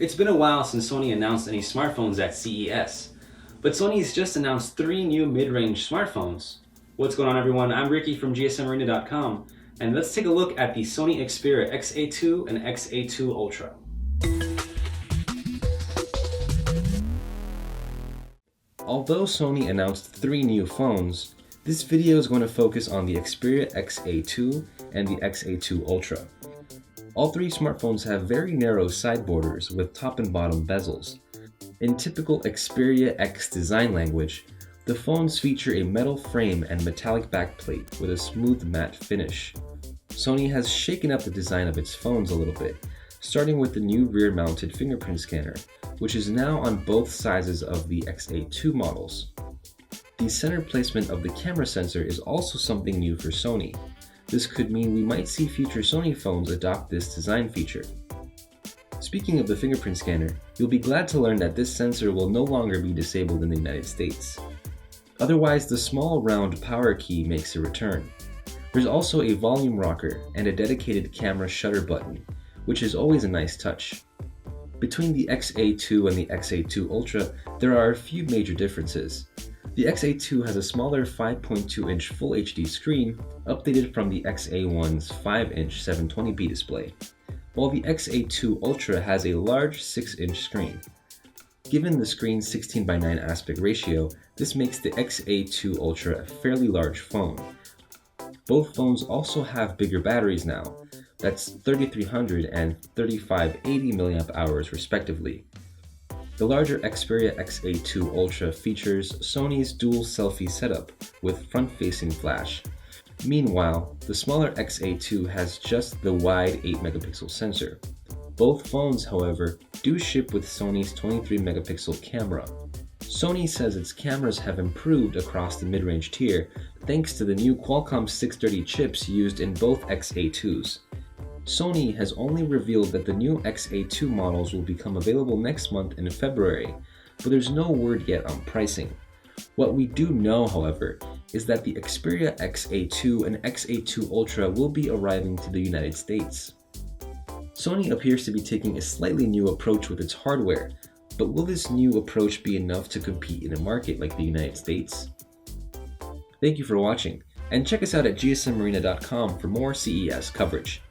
It's been a while since Sony announced any smartphones at CES, but Sony's just announced 3 new mid-range smartphones. What's going on, everyone? I'm Ricky from GSMarina.com, and let's take a look at the Sony Xperia XA2 and XA2 Ultra. Although Sony announced 3 new phones, this video is going to focus on the Xperia XA2 and the XA2 Ultra. All 3 smartphones have very narrow side borders with top and bottom bezels. In typical Xperia X design language, the phones feature a metal frame and metallic backplate with a smooth matte finish. Sony has shaken up the design of its phones a little bit, starting with the new rear-mounted fingerprint scanner, which is now on both sizes of the XA2 models. The center placement of the camera sensor is also something new for Sony. This could mean we might see future Sony phones adopt this design feature. Speaking of the fingerprint scanner, you'll be glad to learn that this sensor will no longer be disabled in the United States. Otherwise, the small round power key makes a return. There's also a volume rocker and a dedicated camera shutter button, which is always a nice touch. Between the XA2 and the XA2 Ultra, there are a few major differences. The XA2 has a smaller 5.2-inch Full HD screen, updated from the XA1's 5-inch 720p display, while the XA2 Ultra has a large 6-inch screen. Given the screen's 16:9 aspect ratio, this makes the XA2 Ultra a fairly large phone. Both phones also have bigger batteries now, that's 3300 and 3580 mAh respectively. The larger Xperia XA2 Ultra features Sony's dual selfie setup with front-facing flash. Meanwhile, the smaller XA2 has just the wide 8-megapixel sensor. Both phones, however, do ship with Sony's 23-megapixel camera. Sony says its cameras have improved across the mid-range tier thanks to the new Qualcomm 630 chips used in both XA2s. Sony has only revealed that the new XA2 models will become available next month in February, but there's no word yet on pricing. What we do know, however, is that the Xperia XA2 and XA2 Ultra will be arriving to the United States. Sony appears to be taking a slightly new approach with its hardware, but will this new approach be enough to compete in a market like the United States? Thank you for watching, and check us out at gsmmarina.com for more CES coverage.